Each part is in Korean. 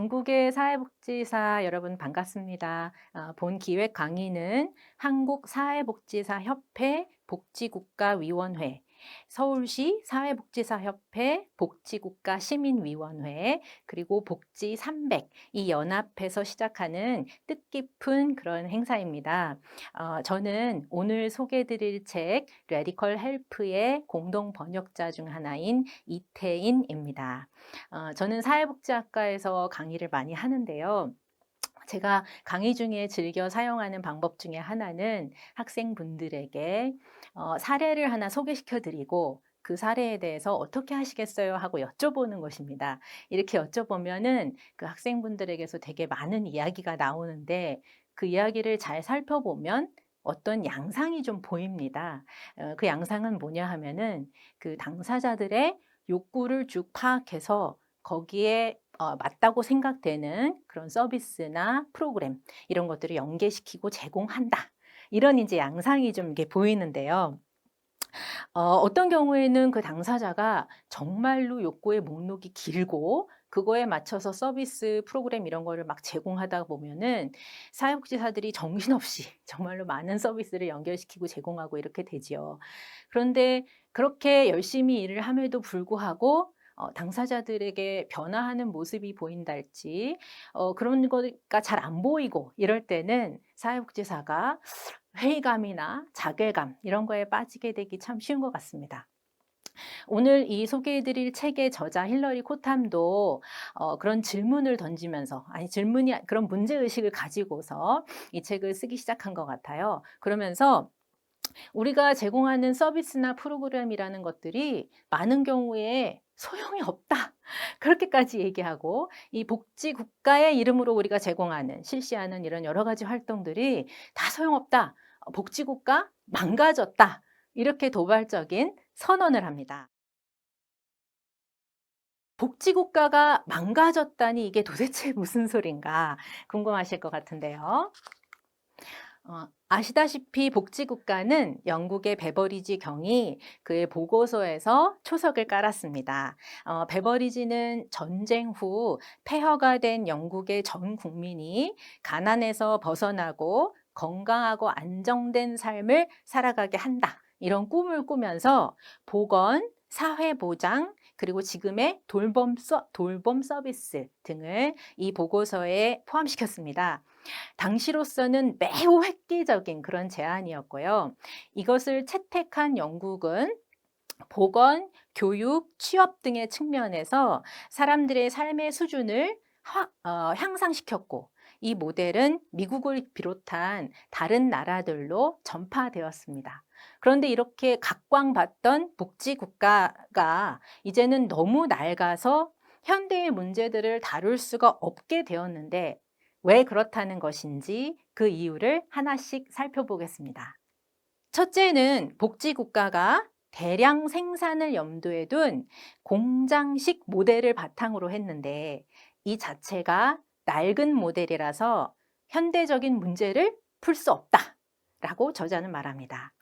영국의 사회복지사 여러분 반갑습니다. 본 기획 강의는 한국사회복지사협회 복지국가위원회, 서울시 사회복지사협회 복지국가시민위원회, 그리고 복지 300, 이 연합해서 시작하는 뜻깊은 그런 행사입니다. 저는 오늘 소개해드릴 책 레디컬 헬프의 공동 번역자 중 하나인 이태인입니다. 저는 사회복지학과에서 강의를 많이 하는데요. 제가 강의 중에 즐겨 사용하는 방법 중에 하나는 학생분들에게 사례를 하나 소개시켜 드리고 그 사례에 대해서 "어떻게 하시겠어요?" 하고 여쭤보는 것입니다. 이렇게 여쭤보면은 그 학생분들에게서 되게 많은 이야기가 나오는데 그 이야기를 잘 살펴보면 어떤 양상이 좀 보입니다. 그 양상은 뭐냐 하면은 그 당사자들의 욕구를 쭉 파악해서 거기에 맞다고 생각되는 그런 서비스나 프로그램 이런 것들을 연계시키고 제공한다. 이런 이제 양상이 좀 이게 보이는데요. 어떤 경우에는 그 당사자가 정말로 욕구의 목록이 길고 그거에 맞춰서 서비스 프로그램 이런 거를 막 제공하다 보면은 사회복지사들이 정신없이 정말로 많은 서비스를 연결시키고 제공하고 이렇게 되지요. 그런데 그렇게 열심히 일을 함에도 불구하고 당사자들에게 변화하는 모습이 보인다 할지 그런 거가 잘 안 보이고 이럴 때는 사회복지사가 회의감이나 자괴감 이런 거에 빠지게 되기 참 쉬운 것 같습니다. 오늘 이 소개해 드릴 책의 저자 힐러리 코탐도 그런 질문을 던지면서 질문이 그런 문제의식을 가지고서 이 책을 쓰기 시작한 것 같아요. 그러면서 우리가 제공하는 서비스나 프로그램이라는 것들이 많은 경우에 소용이 없다. 그렇게까지 얘기하고 이 복지 국가의 이름으로 우리가 제공하는 실시하는 이런 여러 가지 활동들이 다 소용없다. 복지 국가 망가졌다. 이렇게 도발적인 선언을 합니다. 복지 국가가 망가졌다니 이게 도대체 무슨 소린가 궁금하실 것 같은데요. 아시다시피 복지국가는 영국의 베버리지 경이 그의 보고서에서 초석을 깔았습니다. 베버리지는 전쟁 후 폐허가 된 영국의 전 국민이 가난에서 벗어나고 건강하고 안정된 삶을 살아가게 한다. 이런 꿈을 꾸면서 보건, 사회보장, 그리고 지금의 돌봄 서비스 등을 이 보고서에 포함시켰습니다. 당시로서는 매우 획기적인 그런 제안이었고요. 이것을 채택한 영국은 보건, 교육, 취업 등의 측면에서 사람들의 삶의 수준을 향상시켰고 이 모델은 미국을 비롯한 다른 나라들로 전파되었습니다. 그런데 이렇게 각광받던 복지국가가 이제는 너무 낡아서 현대의 문제들을 다룰 수가 없게 되었는데 왜 그렇다는 것인지 그 이유를 하나씩 살펴보겠습니다. 첫째는 복지국가가 대량 생산을 염두에 둔 공장식 모델을 바탕으로 했는데 이 자체가 낡은 모델이라서 현대적인 문제를 풀 수 없다라고 저자는 말합니다.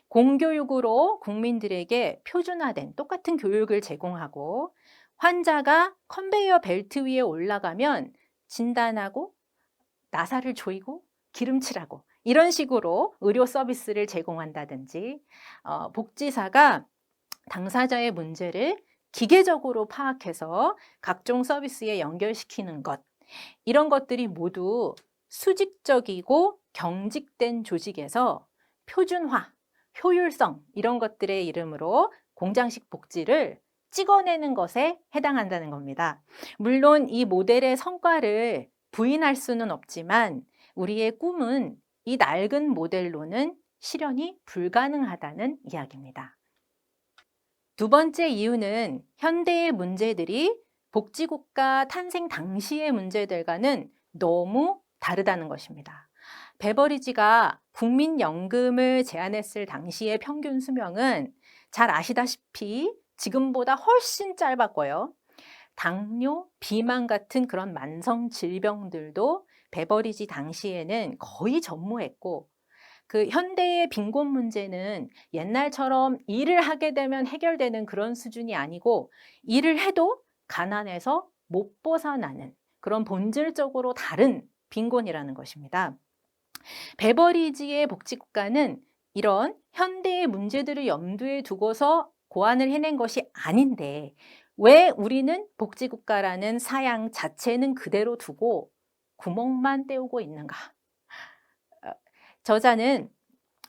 공교육으로 국민들에게 표준화된 똑같은 교육을 제공하고 환자가 컨베이어 벨트 위에 올라가면 진단하고 나사를 조이고 기름칠하고 이런 식으로 의료 서비스를 제공한다든지 복지사가 당사자의 문제를 기계적으로 파악해서 각종 서비스에 연결시키는 것 이런 것들이 모두 수직적이고 경직된 조직에서 표준화, 효율성 이런 것들의 이름으로 공장식 복지를 찍어내는 것에 해당한다는 겁니다. 물론 이 모델의 성과를 부인할 수는 없지만 우리의 꿈은 이 낡은 모델로는 실현이 불가능하다는 이야기입니다. 두 번째 이유는 현대의 문제들이 복지국가 탄생 당시의 문제들과는 너무 다르다는 것입니다. 베버리지가 국민연금을 제안했을 당시의 평균 수명은 잘 아시다시피 지금보다 훨씬 짧았고요. 당뇨, 비만 같은 그런 만성 질병들도 베버리지 당시에는 거의 전무했고 그 현대의 빈곤 문제는 옛날처럼 일을 하게 되면 해결되는 그런 수준이 아니고 일을 해도 가난해서 못 벗어나는 그런 본질적으로 다른 빈곤이라는 것입니다. 베버리지의 복지국가는 이런 현대의 문제들을 염두에 두고서 고안을 해낸 것이 아닌데 왜 우리는 복지국가라는 사양 자체는 그대로 두고 구멍만 때우고 있는가? 어, 저자는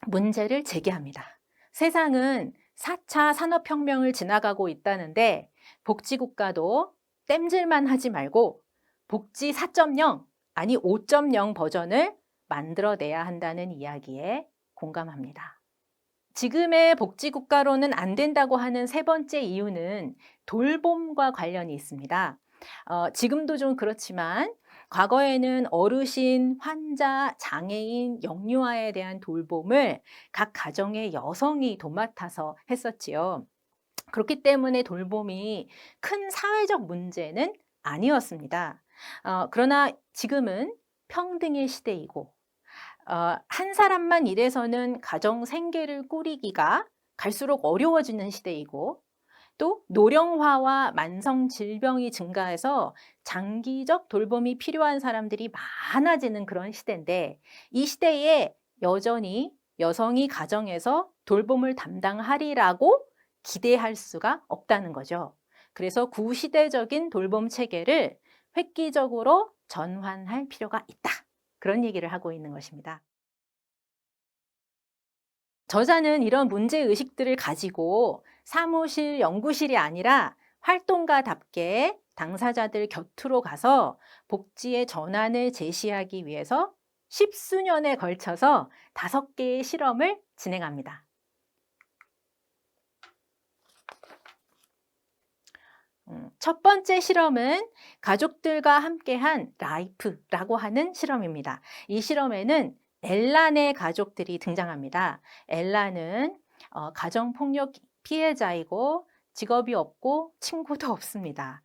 문제를 제기합니다. 세상은 4차 산업혁명을 지나가고 있다는데 복지국가도 땜질만 하지 말고 복지 4.0 아니 5.0 버전을 만들어내야 한다는 이야기에 공감합니다. 지금의 복지국가로는 안 된다고 하는 세 번째 이유는 돌봄과 관련이 있습니다. 지금도 좀 그렇지만 과거에는 어르신, 환자, 장애인, 영유아에 대한 돌봄을 각 가정의 여성이 도맡아서 했었지요. 그렇기 때문에 돌봄이 큰 사회적 문제는 아니었습니다. 그러나 지금은 평등의 시대이고 한 사람만 일해서는 가정 생계를 꾸리기가 갈수록 어려워지는 시대이고 또 노령화와 만성 질병이 증가해서 장기적 돌봄이 필요한 사람들이 많아지는 그런 시대인데 이 시대에 여전히 여성이 가정에서 돌봄을 담당하리라고 기대할 수가 없다는 거죠. 그래서 구시대적인 돌봄 체계를 획기적으로 전환할 필요가 있다. 그런 얘기를 하고 있는 것입니다. 저자는 이런 문제의식들을 가지고 사무실, 연구실이 아니라 활동가답게 당사자들 곁으로 가서 복지의 전환을 제시하기 위해서 10수년에 걸쳐서 5개의 실험을 진행합니다. 첫 번째 실험은 가족들과 함께한 라이프라고 하는 실험입니다. 이 실험에는 엘란의 가족들이 등장합니다. 엘란은 가정폭력 피해자이고 직업이 없고 친구도 없습니다.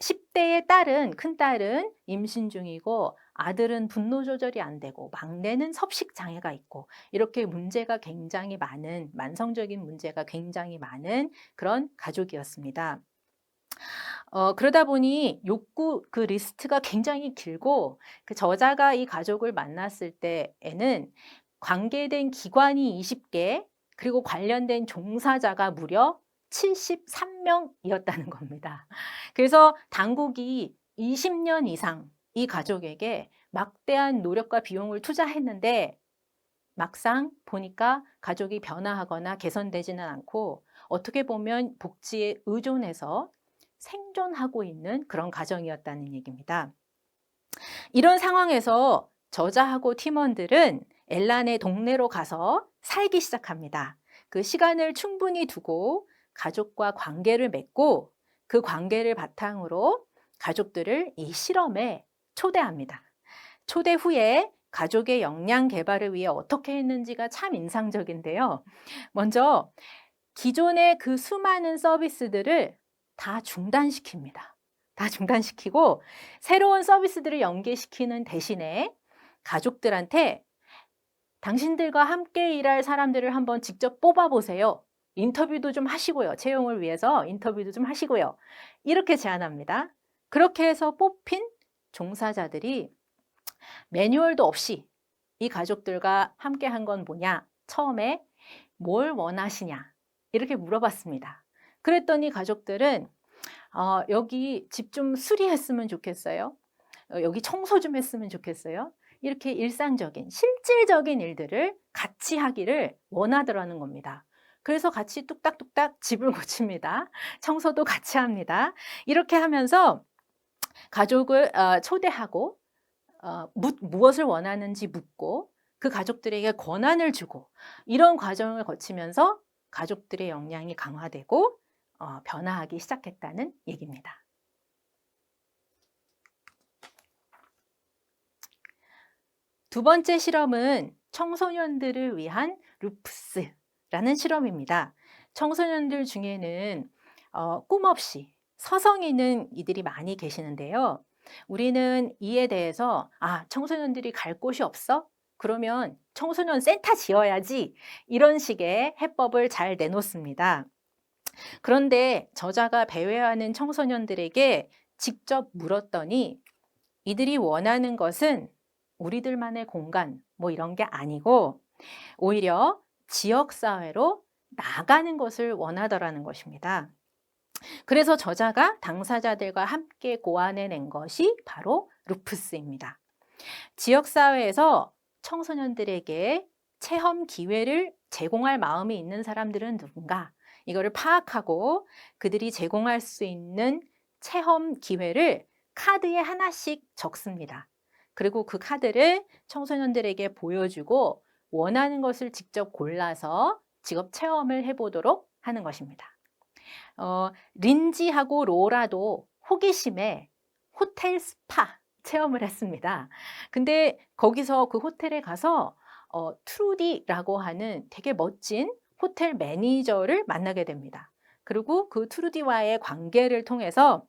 10대의 딸은, 큰딸은 임신 중이고 아들은 분노 조절이 안 되고 막내는 섭식 장애가 있고 이렇게 문제가 굉장히 많은, 만성적인 문제가 굉장히 많은 그런 가족이었습니다. 그러다 보니 욕구 그 리스트가 굉장히 길고 그 저자가 이 가족을 만났을 때에는 관계된 기관이 20개 그리고 관련된 종사자가 무려 73명이었다는 겁니다. 그래서 당국이 20년 이상 이 가족에게 막대한 노력과 비용을 투자했는데 막상 보니까 가족이 변화하거나 개선되지는 않고 어떻게 보면 복지에 의존해서 생존하고 있는 그런 가정이었다는 얘기입니다. 이런 상황에서 저자하고 팀원들은 엘란의 동네로 가서 살기 시작합니다. 그 시간을 충분히 두고 가족과 관계를 맺고 그 관계를 바탕으로 가족들을 이 실험에 초대합니다. 초대 후에 가족의 역량 개발을 위해 어떻게 했는지가 참 인상적인데요. 먼저 기존의 그 수많은 서비스들을 다 중단시킵니다. 다 중단시키고 새로운 서비스들을 연계시키는 대신에 가족들한테 당신들과 함께 일할 사람들을 한번 직접 뽑아보세요. 인터뷰도 좀 하시고요. 채용을 위해서 인터뷰도 좀 하시고요. 이렇게 제안합니다. 그렇게 해서 뽑힌 종사자들이 매뉴얼도 없이 이 가족들과 함께 한 건 뭐냐? 처음에 뭘 원하시냐? 이렇게 물어봤습니다. 그랬더니 가족들은 여기 집 좀 수리했으면 좋겠어요. 여기 청소 좀 했으면 좋겠어요. 이렇게 일상적인, 실질적인 일들을 같이 하기를 원하더라는 겁니다. 그래서 같이 뚝딱뚝딱 집을 고칩니다. 청소도 같이 합니다. 이렇게 하면서 가족을 초대하고 무엇을 원하는지 묻고 그 가족들에게 권한을 주고 이런 과정을 거치면서 가족들의 역량이 강화되고 변화하기 시작했다는 얘기입니다. 두 번째 실험은 청소년들을 위한 루프스라는 실험입니다. 청소년들 중에는 꿈 없이 서성이는 이들이 많이 계시는데요. 우리는 이에 대해서 청소년들이 갈 곳이 없어? 그러면 청소년 센터 지어야지 이런 식의 해법을 잘 내놓습니다. 그런데 저자가 배회하는 청소년들에게 직접 물었더니 이들이 원하는 것은 우리들만의 공간 뭐 이런 게 아니고 오히려 지역사회로 나가는 것을 원하더라는 것입니다. 그래서 저자가 당사자들과 함께 고안해낸 것이 바로 루프스입니다. 지역사회에서 청소년들에게 체험 기회를 제공할 마음이 있는 사람들은 누군가, 이거를 파악하고 그들이 제공할 수 있는 체험 기회를 카드에 하나씩 적습니다. 그리고 그 카드를 청소년들에게 보여주고 원하는 것을 직접 골라서 직업 체험을 해보도록 하는 것입니다. 린지하고 로라도 호기심에 호텔 스파 체험을 했습니다. 근데 거기서 그 호텔에 가서 트루디라고 하는 되게 멋진 호텔 매니저를 만나게 됩니다. 그리고 그 트루디와의 관계를 통해서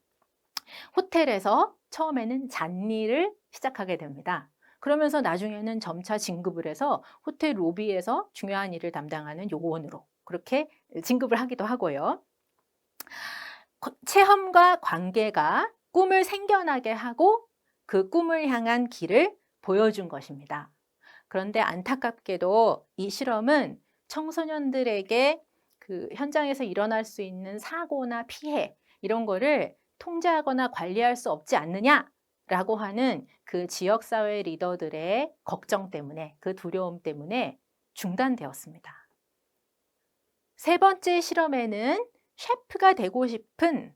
호텔에서 처음에는 잔일을 시작하게 됩니다. 그러면서 나중에는 점차 진급을 해서 호텔 로비에서 중요한 일을 담당하는 요원으로 그렇게 진급을 하기도 하고요. 체험과 관계가 꿈을 생겨나게 하고 그 꿈을 향한 길을 보여준 것입니다. 그런데 안타깝게도 이 실험은 청소년들에게 그 현장에서 일어날 수 있는 사고나 피해 이런 거를 통제하거나 관리할 수 없지 않느냐라고 하는 그 지역사회 리더들의 걱정 때문에, 그 두려움 때문에 중단되었습니다. 세 번째 실험에는 셰프가 되고 싶은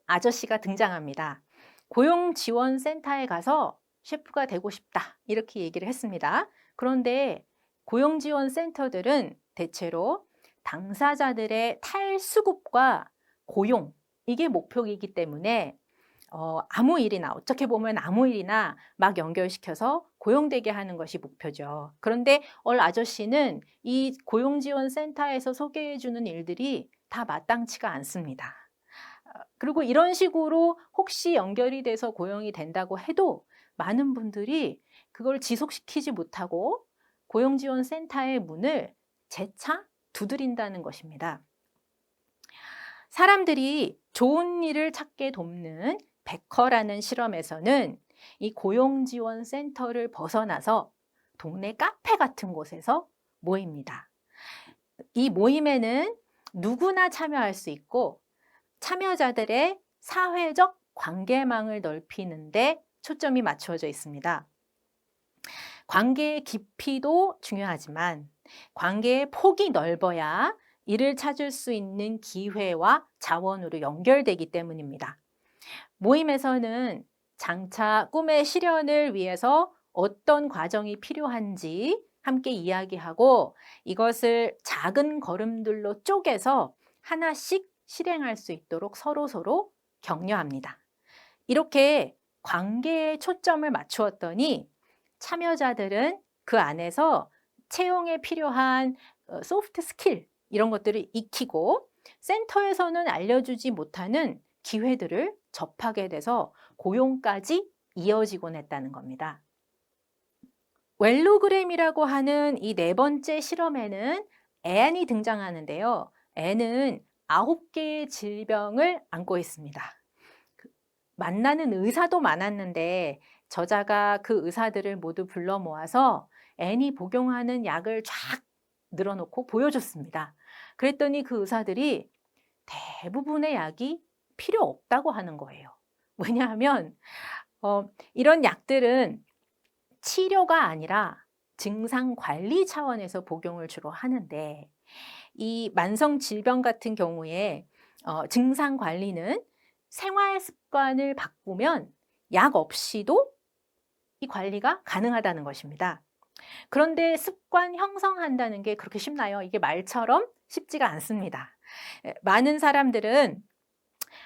아저씨가 등장합니다. 고용지원센터에 가서 셰프가 되고 싶다 이렇게 얘기를 했습니다. 그런데 고용지원센터들은 대체로 당사자들의 탈수급과 고용, 이게 목표이기 때문에 아무 일이나, 어떻게 보면 아무 일이나 막 연결시켜서 고용되게 하는 것이 목표죠. 그런데 아저씨는 이 고용지원센터에서 소개해 주는 일들이 다 마땅치가 않습니다. 그리고 이런 식으로 혹시 연결이 돼서 고용이 된다고 해도 많은 분들이 그걸 지속시키지 못하고 고용지원센터의 문을 재차 두드린다는 것입니다. 사람들이 좋은 일을 찾게 돕는 베커라는 실험에서는 이 고용지원센터를 벗어나서 동네 카페 같은 곳에서 모입니다. 이 모임에는 누구나 참여할 수 있고 참여자들의 사회적 관계망을 넓히는 데 초점이 맞추어져 있습니다. 관계의 깊이도 중요하지만 관계의 폭이 넓어야 이를 찾을 수 있는 기회와 자원으로 연결되기 때문입니다. 모임에서는 장차 꿈의 실현을 위해서 어떤 과정이 필요한지 함께 이야기하고 이것을 작은 걸음들로 쪼개서 하나씩 실행할 수 있도록 서로서로 격려합니다. 이렇게 관계에 초점을 맞추었더니 참여자들은 그 안에서 채용에 필요한 소프트 스킬 이런 것들을 익히고 센터에서는 알려주지 못하는 기회들을 접하게 돼서 고용까지 이어지곤 했다는 겁니다. 웰로그램이라고 하는 이 네 번째 실험에는 앤이 등장하는데요. 앤은 9개의 질병을 안고 있습니다. 만나는 의사도 많았는데 저자가 그 의사들을 모두 불러 모아서 앤이 복용하는 약을 쫙 늘어놓고 보여줬습니다. 그랬더니 그 의사들이 대부분의 약이 필요 없다고 하는 거예요. 왜냐하면 이런 약들은 치료가 아니라 증상 관리 차원에서 복용을 주로 하는데 이 만성 질병 같은 경우에 증상 관리는 생활 습관을 바꾸면 약 없이도 이 관리가 가능하다는 것입니다. 그런데 습관 형성한다는 게 그렇게 쉽나요? 이게 말처럼 쉽지가 않습니다. 많은 사람들은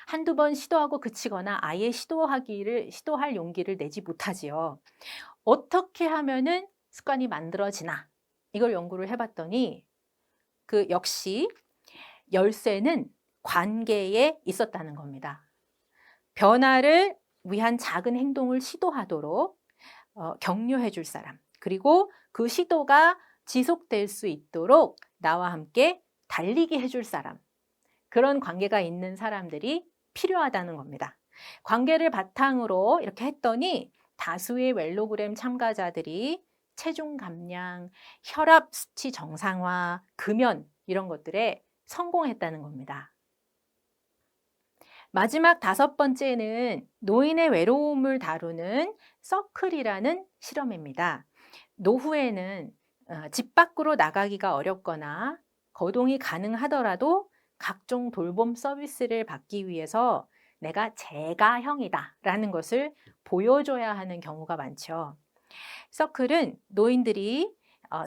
한두 번 시도하고 그치거나 아예 시도할 용기를 내지 못하지요. 어떻게 하면은 습관이 만들어지나? 이걸 연구를 해봤더니 그 역시 열쇠는 관계에 있었다는 겁니다. 변화를 위한 작은 행동을 시도하도록 격려해 줄 사람, 그리고 그 시도가 지속될 수 있도록 나와 함께 달리게 해줄 사람, 그런 관계가 있는 사람들이 필요하다는 겁니다. 관계를 바탕으로 이렇게 했더니 다수의 웰로그램 참가자들이 체중 감량, 혈압 수치 정상화, 금연 이런 것들에 성공했다는 겁니다. 마지막 다섯 번째는 노인의 외로움을 다루는 서클이라는 실험입니다. 노후에는 집 밖으로 나가기가 어렵거나 거동이 가능하더라도 각종 돌봄 서비스를 받기 위해서 내가 제가형이다라는 것을 보여줘야 하는 경우가 많죠. 서클은 노인들이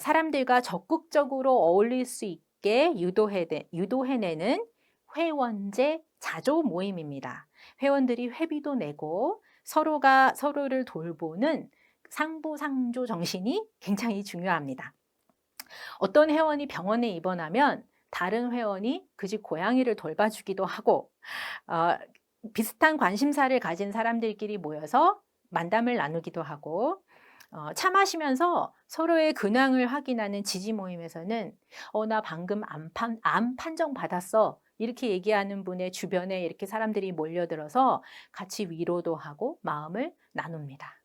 사람들과 적극적으로 어울릴 수 있게 유도해내는 회원제 자조 모임입니다. 회원들이 회비도 내고 서로가 서로를 돌보는 상부상조 정신이 굉장히 중요합니다. 어떤 회원이 병원에 입원하면 다른 회원이 그 집 고양이를 돌봐주기도 하고 비슷한 관심사를 가진 사람들끼리 모여서 만담을 나누기도 하고 차 마시면서 서로의 근황을 확인하는 지지 모임에서는 나 방금 암 판정 받았어. 이렇게 얘기하는 분의 주변에 이렇게 사람들이 몰려들어서 같이 위로도 하고 마음을 나눕니다.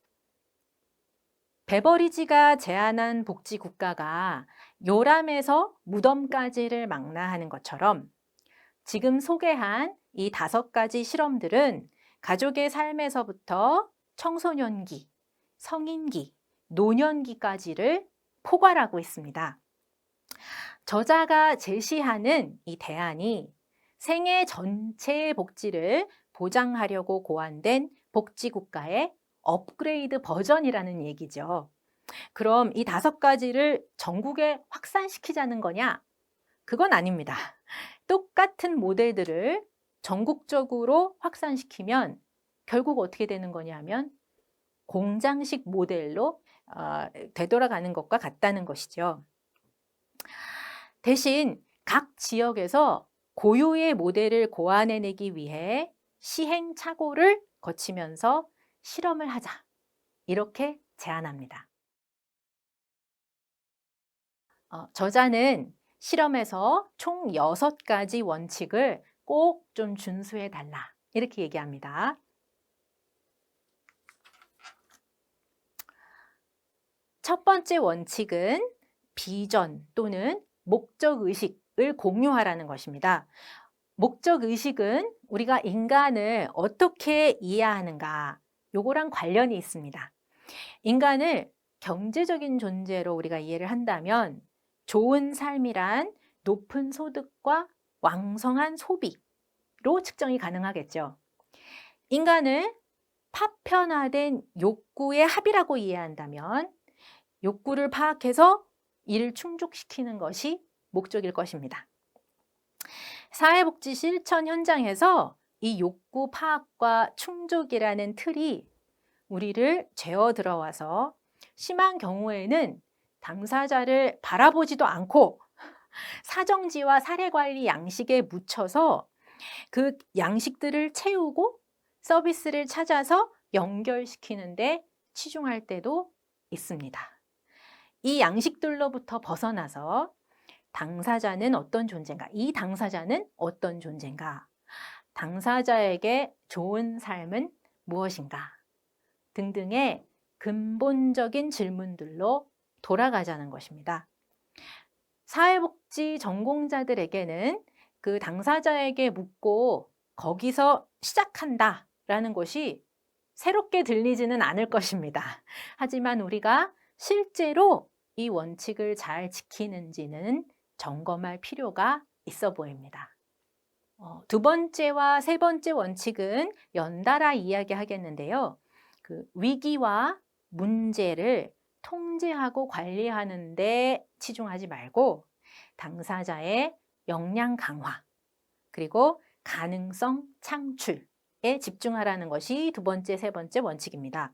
베버리지가 제안한 복지 국가가 요람에서 무덤까지를 망라하는 것처럼 지금 소개한 이 5가지 실험들은 가족의 삶에서부터 청소년기, 성인기, 노년기까지를 포괄하고 있습니다. 저자가 제시하는 이 대안이 생애 전체의 복지를 보장하려고 고안된 복지국가의 업그레이드 버전이라는 얘기죠. 그럼 이 5가지를 전국에 확산시키자는 거냐? 그건 아닙니다. 똑같은 모델들을 전국적으로 확산시키면 결국 어떻게 되는 거냐면 공장식 모델로 되돌아가는 것과 같다는 것이죠. 대신 각 지역에서 고유의 모델을 고안해내기 위해 시행착오를 거치면서 실험을 하자. 이렇게 제안합니다. 저자는 실험에서 총 6가지 원칙을 꼭 좀 준수해 달라. 이렇게 얘기합니다. 첫 번째 원칙은 비전 또는 목적의식을 공유하라는 것입니다. 목적의식은 우리가 인간을 어떻게 이해하는가, 요거랑 관련이 있습니다. 인간을 경제적인 존재로 우리가 이해를 한다면 좋은 삶이란 높은 소득과 왕성한 소비로 측정이 가능하겠죠. 인간을 파편화된 욕구의 합이라고 이해한다면 욕구를 파악해서 이를 충족시키는 것이 목적일 것입니다. 사회복지 실천 현장에서 이 욕구 파악과 충족이라는 틀이 우리를 죄어 들어와서 심한 경우에는 당사자를 바라보지도 않고 사정지와 사례관리 양식에 묻혀서 그 양식들을 채우고 서비스를 찾아서 연결시키는데 치중할 때도 있습니다. 이 양식들로부터 벗어나서 당사자는 어떤 존재인가? 이 당사자는 어떤 존재인가? 당사자에게 좋은 삶은 무엇인가? 등등의 근본적인 질문들로 돌아가자는 것입니다. 사회복지 전공자들에게는 그 당사자에게 묻고 거기서 시작한다라는 것이 새롭게 들리지는 않을 것입니다. 하지만 우리가 실제로 이 원칙을 잘 지키는지는 점검할 필요가 있어 보입니다. 두 번째와 세 번째 원칙은 연달아 이야기하겠는데요. 그 위기와 문제를 통제하고 관리하는 데 치중하지 말고 당사자의 역량 강화 그리고 가능성 창출에 집중하라는 것이 두 번째, 세 번째 원칙입니다.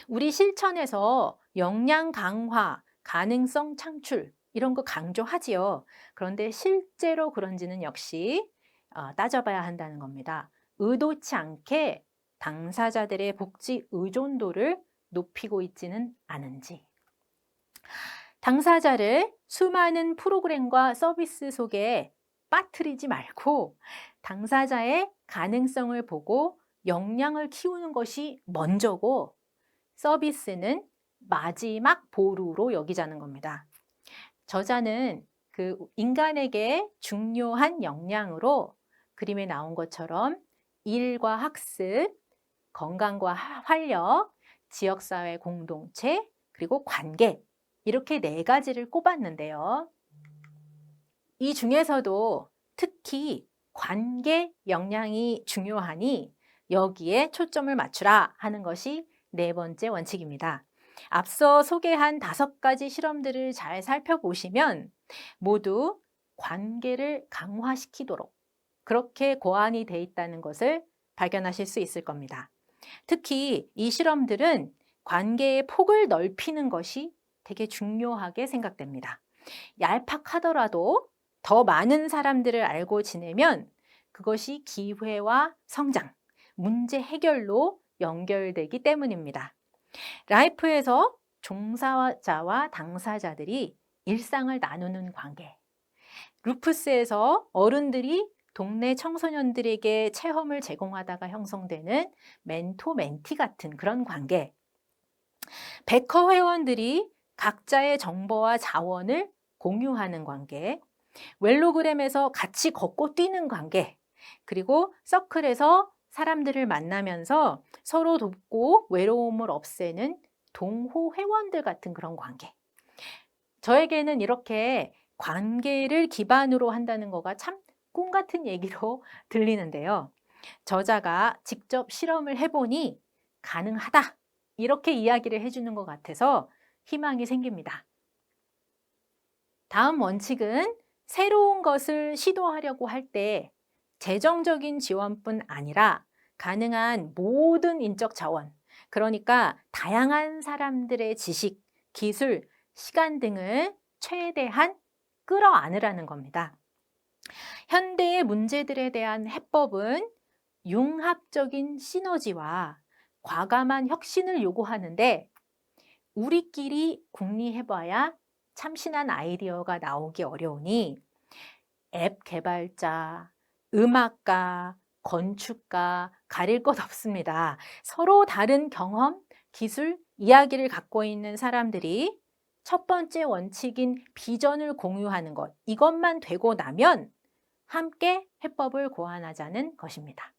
우리 실천에서 역량 강화, 가능성 창출 이런 거 강조하지요. 그런데 실제로 그런지는 역시 따져봐야 한다는 겁니다. 의도치 않게 당사자들의 복지 의존도를 높이고 있지는 않은지. 당사자를 수많은 프로그램과 서비스 속에 빠뜨리지 말고 당사자의 가능성을 보고 역량을 키우는 것이 먼저고 서비스는 마지막 보루로 여기자는 겁니다. 저자는 그 인간에게 중요한 역량으로 그림에 나온 것처럼 일과 학습, 건강과 활력, 지역사회 공동체, 그리고 관계 이렇게 4가지를 꼽았는데요. 이 중에서도 특히 관계 역량이 중요하니 여기에 초점을 맞추라 하는 것이 4번째 원칙입니다. 앞서 소개한 5가지 실험들을 잘 살펴보시면 모두 관계를 강화시키도록 그렇게 고안이 돼 있다는 것을 발견하실 수 있을 겁니다. 특히 이 실험들은 관계의 폭을 넓히는 것이 되게 중요하게 생각됩니다. 얄팍하더라도 더 많은 사람들을 알고 지내면 그것이 기회와 성장, 문제 해결로 연결되기 때문입니다. 라이프에서 종사자와 당사자들이 일상을 나누는 관계, 루프스에서 어른들이 동네 청소년들에게 체험을 제공하다가 형성되는 멘토 멘티 같은 그런 관계, 베커 회원들이 각자의 정보와 자원을 공유하는 관계, 웰로그램에서 같이 걷고 뛰는 관계, 그리고 서클에서 사람들을 만나면서 서로 돕고 외로움을 없애는 동호 회원들 같은 그런 관계. 저에게는 이렇게 관계를 기반으로 한다는 거가 참 꿈 같은 얘기로 들리는데요. 저자가 직접 실험을 해보니 가능하다. 이렇게 이야기를 해주는 것 같아서 희망이 생깁니다. 다음 원칙은 새로운 것을 시도하려고 할 때 재정적인 지원뿐 아니라 가능한 모든 인적 자원, 그러니까 다양한 사람들의 지식, 기술, 시간 등을 최대한 끌어안으라는 겁니다. 현대의 문제들에 대한 해법은 융합적인 시너지와 과감한 혁신을 요구하는데 우리끼리 궁리해봐야 참신한 아이디어가 나오기 어려우니 앱 개발자, 음악가, 건축가 가릴 것 없습니다. 서로 다른 경험, 기술, 이야기를 갖고 있는 사람들이 첫 번째 원칙인 비전을 공유하는 것, 이것만 되고 나면 함께 해법을 고안하자는 것입니다.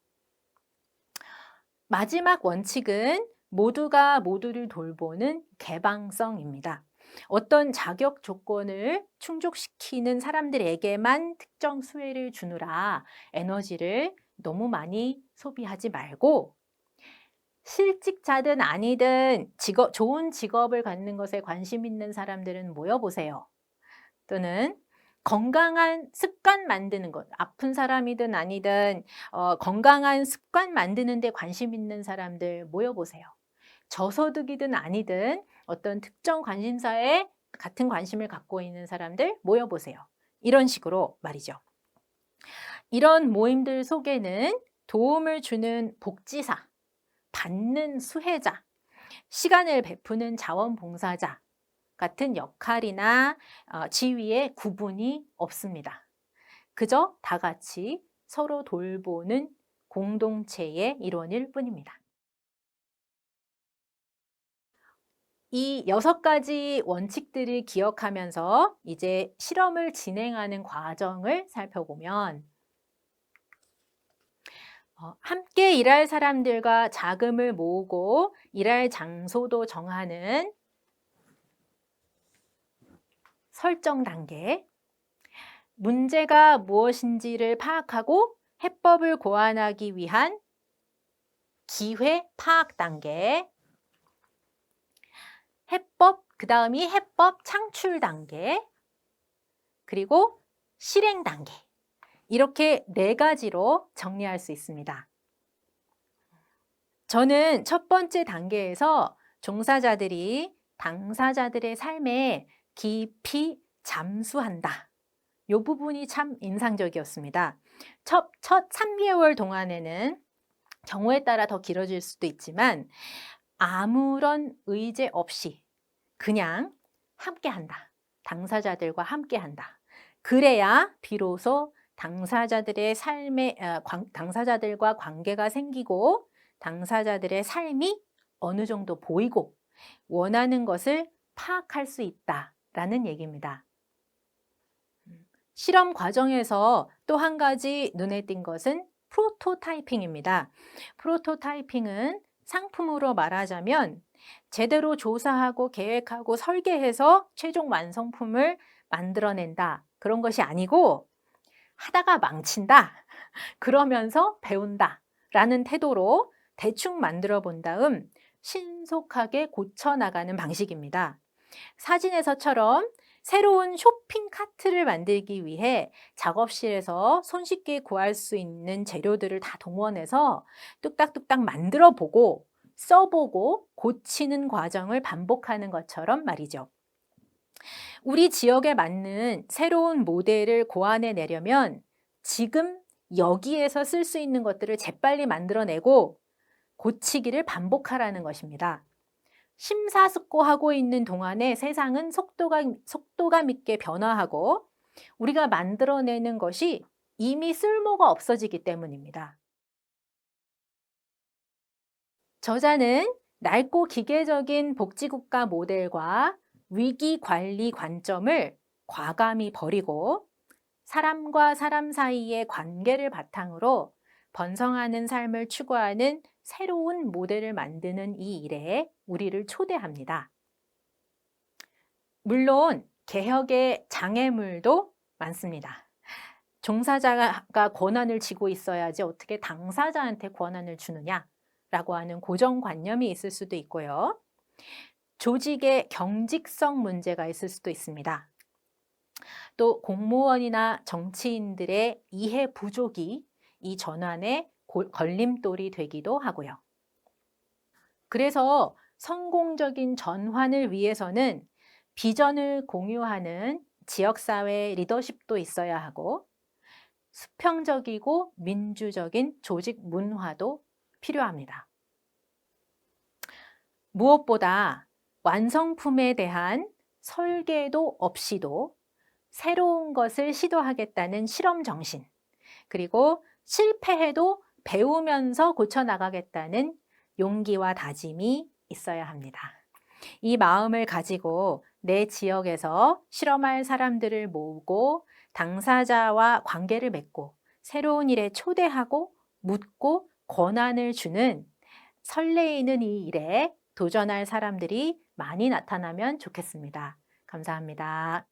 마지막 원칙은 모두가 모두를 돌보는 개방성입니다. 어떤 자격 조건을 충족시키는 사람들에게만 특정 수혜를 주느라 에너지를 너무 많이 소비하지 말고 실직자든 아니든 좋은 직업을 갖는 것에 관심 있는 사람들은 모여보세요. 또는 건강한 습관 만드는 것, 아픈 사람이든 아니든 건강한 습관 만드는 데 관심 있는 사람들 모여보세요. 저소득이든 아니든 어떤 특정 관심사에 같은 관심을 갖고 있는 사람들 모여보세요. 이런 식으로 말이죠. 이런 모임들 속에는 도움을 주는 복지사, 받는 수혜자, 시간을 베푸는 자원봉사자 같은 역할이나 지위의 구분이 없습니다. 그저 다 같이 서로 돌보는 공동체의 일원일 뿐입니다. 이 6가지 원칙들을 기억하면서 이제 실험을 진행하는 과정을 살펴보면 함께 일할 사람들과 자금을 모으고 일할 장소도 정하는 설정 단계, 문제가 무엇인지를 파악하고 해법을 고안하기 위한 기회 파악 단계, 그 다음이 해법 창출 단계, 그리고 실행 단계. 이렇게 4가지로 정리할 수 있습니다. 저는 첫 번째 단계에서 종사자들이 당사자들의 삶에 깊이 잠수한다. 이 부분이 참 인상적이었습니다. 첫 3개월 동안에는 경우에 따라 더 길어질 수도 있지만 아무런 의제 없이 그냥 함께한다. 당사자들과 함께한다. 그래야 비로소 당사자들의 당사자들과 관계가 생기고 당사자들의 삶이 어느 정도 보이고 원하는 것을 파악할 수 있다라는 얘기입니다. 실험 과정에서 또 한 가지 눈에 띈 것은 프로토타이핑입니다. 프로토타이핑은 상품으로 말하자면 제대로 조사하고 계획하고 설계해서 최종 완성품을 만들어낸다. 그런 것이 아니고 하다가 망친다. 그러면서 배운다. 라는 태도로 대충 만들어 본 다음 신속하게 고쳐나가는 방식입니다. 사진에서처럼 새로운 쇼핑 카트를 만들기 위해 작업실에서 손쉽게 구할 수 있는 재료들을 다 동원해서 뚝딱뚝딱 만들어 보고 써보고 고치는 과정을 반복하는 것처럼 말이죠. 우리 지역에 맞는 새로운 모델을 고안해 내려면 지금 여기에서 쓸 수 있는 것들을 재빨리 만들어내고 고치기를 반복하라는 것입니다. 심사숙고하고 있는 동안에 세상은 속도감 있게 변화하고 우리가 만들어내는 것이 이미 쓸모가 없어지기 때문입니다. 저자는 낡고 기계적인 복지국가 모델과 위기 관리 관점을 과감히 버리고 사람과 사람 사이의 관계를 바탕으로 번성하는 삶을 추구하는 새로운 모델을 만드는 이 일에 우리를 초대합니다. 물론 개혁의 장애물도 많습니다. 종사자가 권한을 쥐고 있어야지 어떻게 당사자한테 권한을 주느냐라고 하는 고정관념이 있을 수도 있고요. 조직의 경직성 문제가 있을 수도 있습니다. 또 공무원이나 정치인들의 이해 부족이 이 전환의 걸림돌이 되기도 하고요. 그래서 성공적인 전환을 위해서는 비전을 공유하는 지역사회 리더십도 있어야 하고 수평적이고 민주적인 조직 문화도 필요합니다. 무엇보다 완성품에 대한 설계도 없이도 새로운 것을 시도하겠다는 실험 정신, 그리고 실패해도 배우면서 고쳐나가겠다는 용기와 다짐이 있어야 합니다. 이 마음을 가지고 내 지역에서 실험할 사람들을 모으고 당사자와 관계를 맺고 새로운 일에 초대하고 묻고 권한을 주는 설레이는 이 일에 도전할 사람들이 많이 나타나면 좋겠습니다. 감사합니다.